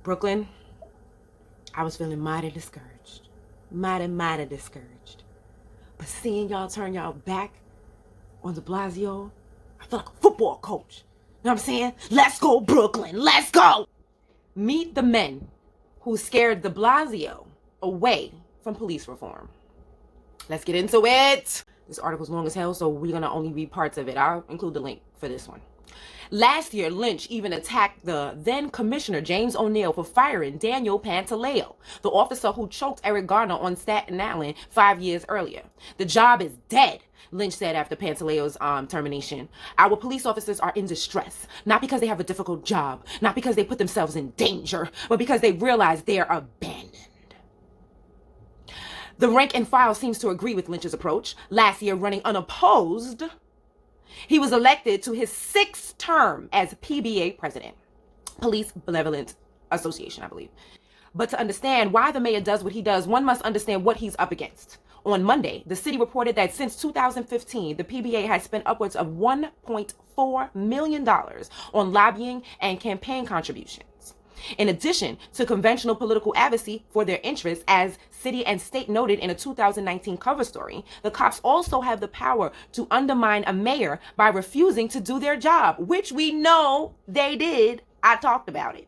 Brooklyn, I was feeling mighty discouraged. Mighty discouraged. But seeing y'all turn y'all back on de Blasio, I feel like a football coach. You know what I'm saying? Let's go, Brooklyn. Let's go. Meet the men who scared de Blasio away from police reform. Let's get into it. This article's long as hell, so we're going to only read parts of it. I'll include the link for this one. Last year, Lynch even attacked the then Commissioner James O'Neill for firing Daniel Pantaleo, the officer who choked Eric Garner on Staten Island 5 years earlier. The job is dead, Lynch said after Pantaleo's termination. Our police officers are in distress, not because they have a difficult job, not because they put themselves in danger, but because they realize they are abandoned. The rank and file seems to agree with Lynch's approach. Last year, running unopposed, he was elected to his 6th term as PBA president, Police Benevolent Association, I believe. But to understand why the mayor does what he does, one must understand what he's up against. On Monday, the city reported that since 2015, the PBA has spent upwards of $1.4 million on lobbying and campaign contributions. In addition to conventional political advocacy for their interests, as city and state noted in a 2019 cover story, the cops also have the power to undermine a mayor by refusing to do their job, which we know they did. I talked about it.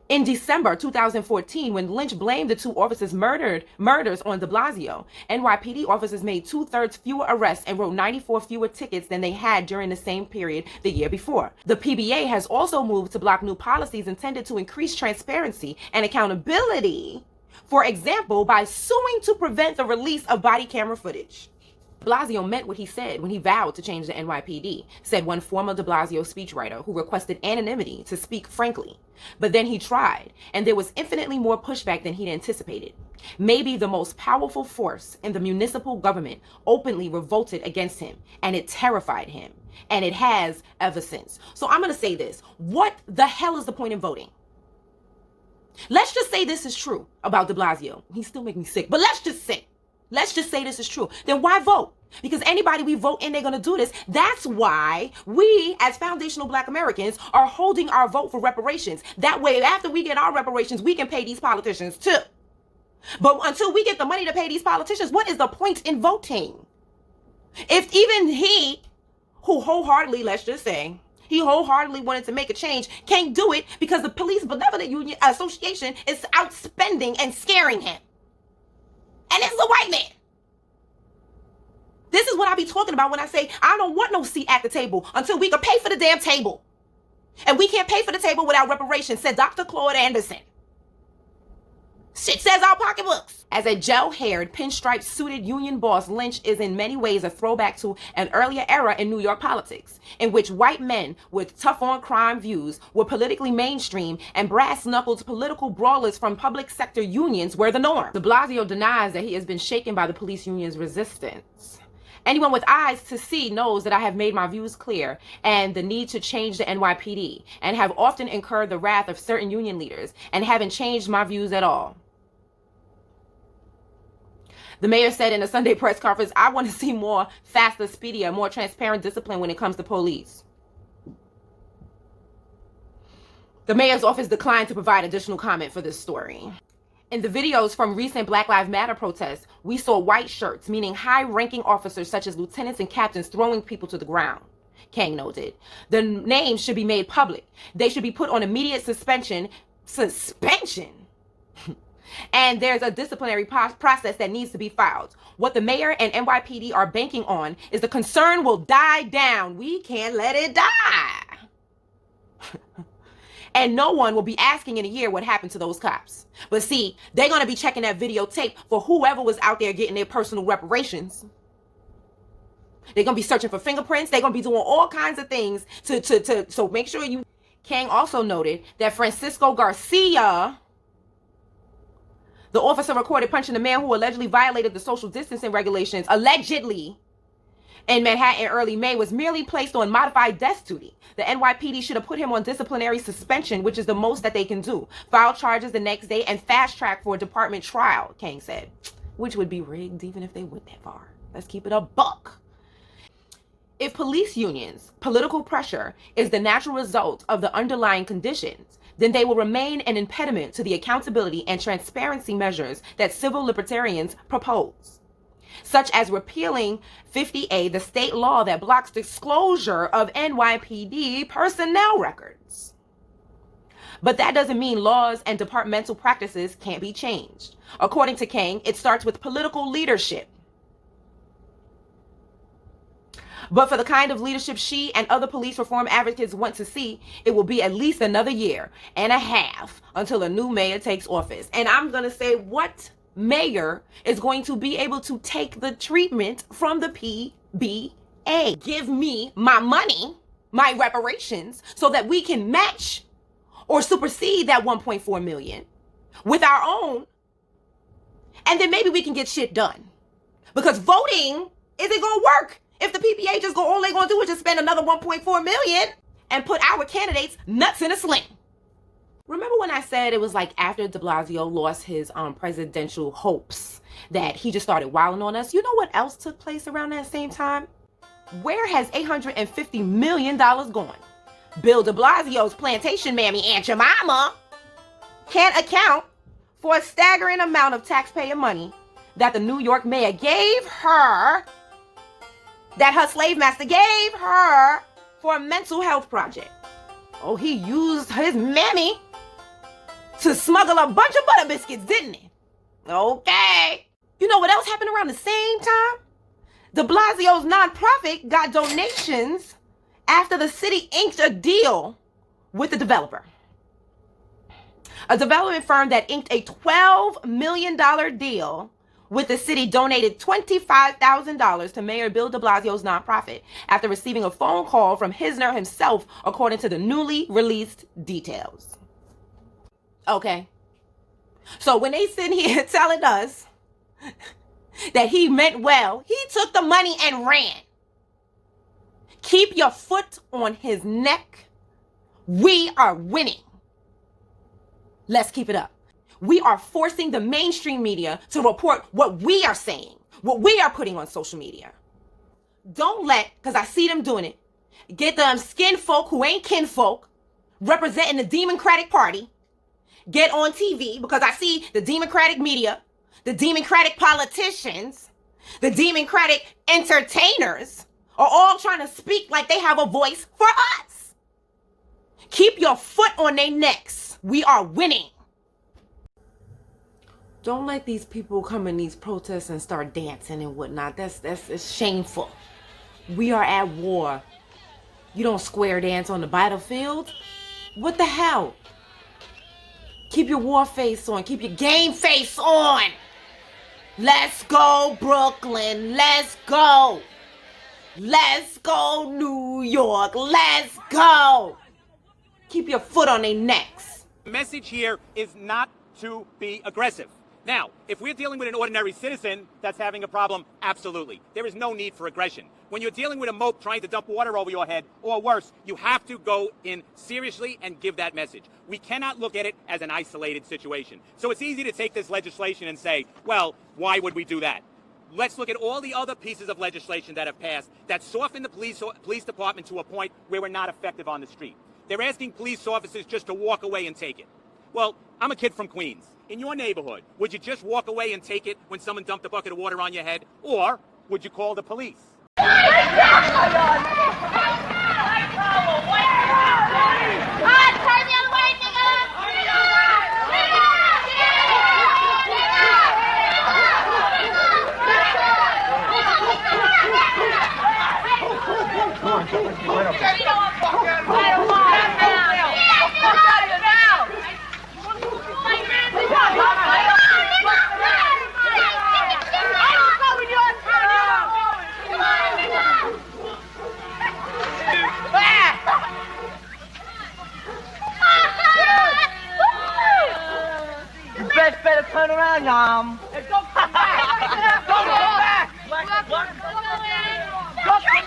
In December 2014, when Lynch blamed the two officers' murders on de Blasio, NYPD officers made 2/3 fewer arrests and wrote 94 fewer tickets than they had during the same period the year before. The PBA has also moved to block new policies intended to increase transparency and accountability, for example, by suing to prevent the release of body camera footage. De Blasio meant what he said when he vowed to change the NYPD, said one former de Blasio speechwriter who requested anonymity to speak frankly. But then he tried, and there was infinitely more pushback than he'd anticipated. Maybe the most powerful force in the municipal government openly revolted against him, and it terrified him. And it has ever since. So I'm going to say this. What the hell is the point in voting? Let's just say this is true about de Blasio. He still makes me sick, but let's just say this is true. Then why vote? Because anybody we vote in, they're going to do this. That's why we, as foundational Black Americans, are holding our vote for reparations. That way, after we get our reparations, we can pay these politicians too. But until we get the money to pay these politicians, what is the point in voting? If even he, who wholeheartedly, let's just say, he wholeheartedly wanted to make a change, can't do it because the Police Benevolent Union Association is outspending and scaring him. And it's a white man. This is what I be talking about when I say I don't want no seat at the table until we can pay for the damn table. And we can't pay for the table without reparations, said Dr. Claude Anderson. Shit says our pocketbooks. As a gel-haired, pinstripe suited union boss, Lynch is in many ways a throwback to an earlier era in New York politics, in which white men with tough-on-crime views were politically mainstream and brass-knuckled political brawlers from public sector unions were the norm. De Blasio denies that he has been shaken by the police union's resistance. Anyone with eyes to see knows that I have made my views clear and the need to change the NYPD, and have often incurred the wrath of certain union leaders and haven't changed my views at all. The mayor said in a Sunday press conference, I want to see more faster, speedier, more transparent discipline when it comes to police. The mayor's office declined to provide additional comment for this story. In the videos from recent Black Lives Matter protests, we saw white shirts, meaning high-ranking officers such as lieutenants and captains, throwing people to the ground, Kang noted. The names should be made public. They should be put on immediate suspension. And there's a disciplinary process that needs to be filed. What the mayor and NYPD are banking on is the concern will die down. We can't let it die. And no one will be asking in a year what happened to those cops. But see, they're going to be checking that videotape for whoever was out there getting their personal reparations. They're going to be searching for fingerprints. They're going to be doing all kinds of things so make sure you... Kang also noted that Francisco Garcia, the officer recorded punching the man who allegedly violated the social distancing regulations, allegedly, in Manhattan early May, was merely placed on modified desk duty. The NYPD should have put him on disciplinary suspension, which is the most that they can do. File charges the next day and fast track for a department trial, Kang said, which would be rigged even if they went that far. Let's keep it a buck. If police unions' political pressure is the natural result of the underlying conditions, then they will remain an impediment to the accountability and transparency measures that civil libertarians propose, such as repealing 50A, the state law that blocks disclosure of NYPD personnel records. But that doesn't mean laws and departmental practices can't be changed. According to King, it starts with political leadership. But for the kind of leadership she and other police reform advocates want to see, it will be at least another year and a half until a new mayor takes office. And I'm going to say, what mayor is going to be able to take the treatment from the PBA? Give me my money, my reparations, so that we can match or supersede that 1.4 million with our own. And then maybe we can get shit done. Because voting isn't going to work if the PPA just all they're going to do is just spend another 1.4 million and put our candidates nuts in a sling. Remember when I said it was like after de Blasio lost his presidential hopes that he just started wilding on us? You know what else took place around that same time? Where has $850 million gone? Bill de Blasio's plantation mammy Aunt Jemima can't account for a staggering amount of taxpayer money that the New York mayor gave her, that her slave master gave her for a mental health project. Oh, he used his mammy to smuggle a bunch of butter biscuits, didn't he? Okay. You know what else happened around the same time? De Blasio's nonprofit got donations after the city inked a deal with the developer. A development firm that inked a $12 million deal with the city donated $25,000 to Mayor Bill de Blasio's nonprofit after receiving a phone call from Hisner himself, according to the newly released details. Okay. So when they sit here telling us that he meant well, he took the money and ran. Keep your foot on his neck. We are winning. Let's keep it up. We are forcing the mainstream media to report what we are saying, what we are putting on social media. Don't let, because I see them doing it, get them skin folk who ain't kinfolk representing the Democratic Party, get on TV, because I see the Democratic media, the Democratic politicians, the Democratic entertainers are all trying to speak like they have a voice for us. Keep your foot on their necks. We are winning. Don't let these people come in these protests and start dancing and whatnot. It's shameful. We are at war. You don't square dance on the battlefield. What the hell? Keep your war face on. Keep your game face on. Let's go, Brooklyn. Let's go. Let's go, New York. Let's go. Keep your foot on their necks. The message here is not to be aggressive. Now, if we're dealing with an ordinary citizen that's having a problem, absolutely. There is no need for aggression. When you're dealing with a mope trying to dump water over your head, or worse, you have to go in seriously and give that message. We cannot look at it as an isolated situation. So it's easy to take this legislation and say, well, why would we do that? Let's look at all the other pieces of legislation that have passed that soften the police department to a point where we're not effective on the street. They're asking police officers just to walk away and take it. Well, I'm a kid from Queens. In your neighborhood, would you just walk away and take it when someone dumped a bucket of water on your head? Or would you call the police? Better turn around, Yum. Hey, don't come back! Don't come back! Don't come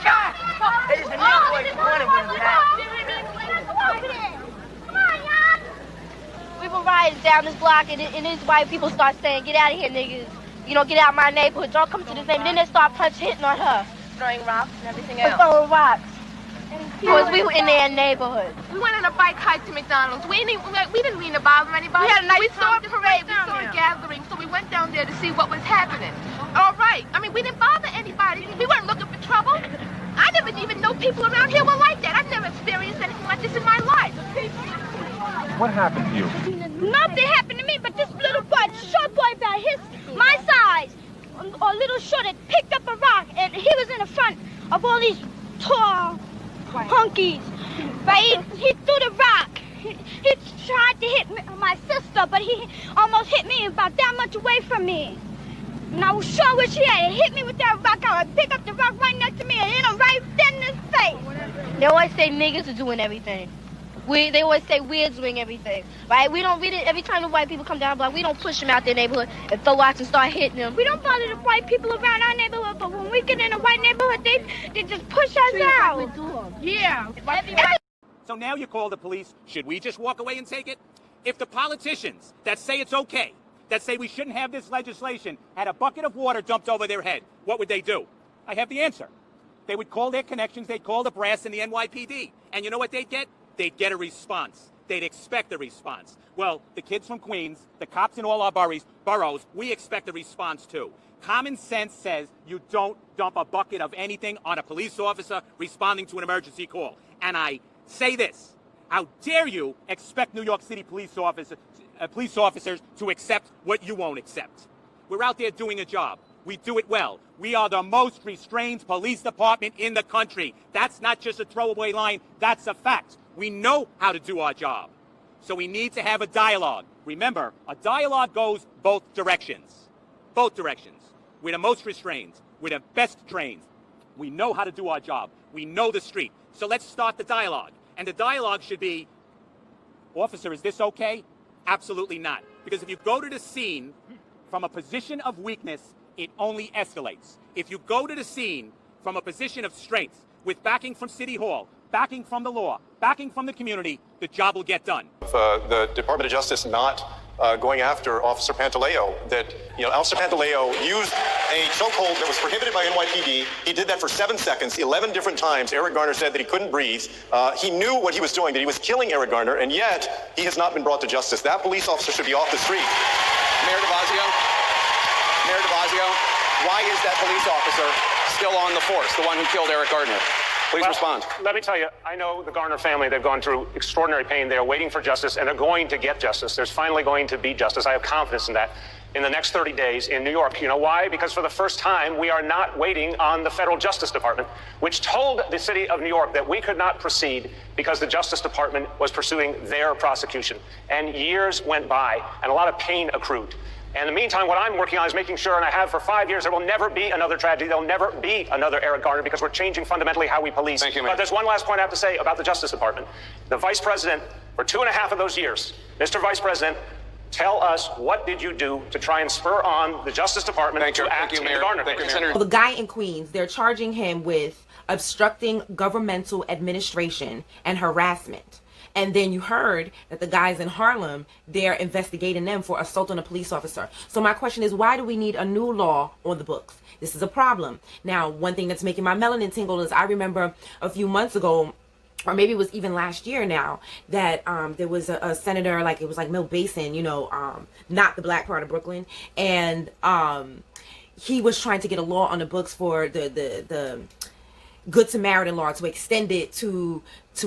back! There's a new boy corner with his hat. Come on, Yum. We were riding down this block, and these white people start saying, "Get out of here, niggas. You know, get out of my neighborhood. Don't come to this neighborhood." And then they start hitting on her. Throwing rocks and everything else. Throwing rocks. Because we were in their neighborhood. We went on a bike hike to McDonald's. We didn't mean to bother anybody. We had a nice we saw a time parade, we down saw there. a gathering, so we went down there to see what was happening. All right. I mean, we didn't bother anybody. We weren't looking for trouble. I never even know people around here were like that. I've never experienced anything like this in my life. What happened to you? Nothing happened to me, but this little boy, short boy about my size, or little short, had picked up a rock, and he was in the front of all these tall hunkies. But he threw the rock. He tried to hit my sister, but he almost hit me about that much away from me. And I was sure where she had. It hit me with that rock. I would pick up the rock right next to me and hit him right dead in his face. They always say niggas are doing everything. They always say we're doing everything, right? We didn't, every time the white people come down the block, we don't push them out their neighborhood and throw rocks and start hitting them. We don't bother the white people around our neighborhood, but when we get in a white neighborhood, they just push us out. Yeah. So now you call the police. Should we just walk away and take it? If the politicians that say it's okay, that say we shouldn't have this legislation, had a bucket of water dumped over their head, what would they do? I have the answer. They would call their connections. They'd call the brass in the NYPD. And you know what they'd get? They'd get a response. They'd expect a response. Well, the kids from Queens, the cops in all our boroughs, we expect a response too. Common sense says you don't dump a bucket of anything on a police officer responding to an emergency call. And I say this, how dare you expect New York City police officers to accept what you won't accept? We're out there doing a job. We do it well. We are the most restrained police department in the country. That's not just a throwaway line, that's a fact. We know how to do our job. So we need to have a dialogue. Remember, a dialogue goes both directions. Both directions. We're the most restrained. We're the best trained. We know how to do our job. We know the street. So let's start the dialogue. And the dialogue should be, officer, is this okay? Absolutely not. Because if you go to the scene from a position of weakness, it only escalates. If you go to the scene from a position of strength, with backing from City Hall, backing from the law, backing from the community, the job will get done. The Department of Justice not going after Officer Pantaleo, that, Officer Pantaleo used a chokehold that was prohibited by NYPD. He did that for 7 seconds, 11 different times. Eric Garner said that he couldn't breathe. He knew what he was doing, that he was killing Eric Garner, and yet he has not been brought to justice. That police officer should be off the street. Mayor de Blasio, why is that police officer still on the force, the one who killed Eric Garner? Please respond. Let me tell you, I know the Garner family. They've gone through extraordinary pain. They're waiting for justice, and they're going to get justice. There's finally going to be justice. I have confidence in that. In the next 30 days in New York. You know why? Because for the first time, we are not waiting on the federal Justice Department, which told the city of New York that we could not proceed because the Justice Department was pursuing their prosecution. And years went by, and a lot of pain accrued. And in the meantime, what I'm working on is making sure, and I have for 5 years, there will never be another tragedy. There'll never be another Eric Garner, because we're changing fundamentally how we police. Thank you, Mayor. But there's one last point I have to say about the Justice Department. The Vice President, for 2.5 of those years, Mr. Vice President, tell us, what did you do to try and spur on the Justice Department to act in the Garner case? The guy in Queens, they're charging him with obstructing governmental administration and harassment. And then you heard that the guys in Harlem, they're investigating them for assault on a police officer. So my question is, why do we need a new law on the books? This is a problem. Now, one thing that's making my melanin tingle is I remember a few months ago, or maybe it was even last year now, that there was a senator, it was like Mill Basin, not the black part of Brooklyn. And he was trying to get a law on the books for the Good Samaritan law, to extend it to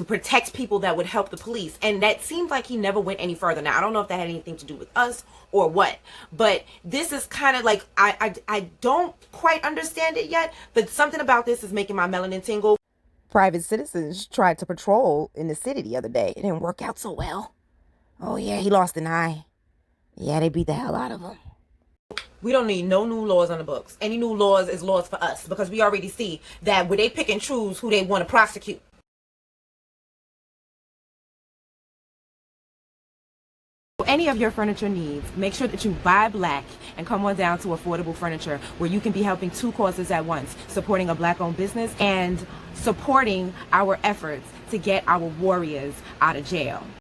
protect people that would help the police. And that seems like he never went any further. Now, I don't know if that had anything to do with us or what, but this is kind of like, I don't quite understand it yet, but something about this is making my melanin tingle. Private citizens tried to patrol in the city the other day. It didn't work out so well. Oh yeah, he lost an eye. Yeah, they beat the hell out of him. We don't need no new laws on the books. Any new laws is laws for us, because we already see that where they pick and choose who they want to prosecute. Any of your furniture needs, make sure that you buy black and come on down to Affordable Furniture, where you can be helping two causes at once, supporting a black-owned business and supporting our efforts to get our warriors out of jail.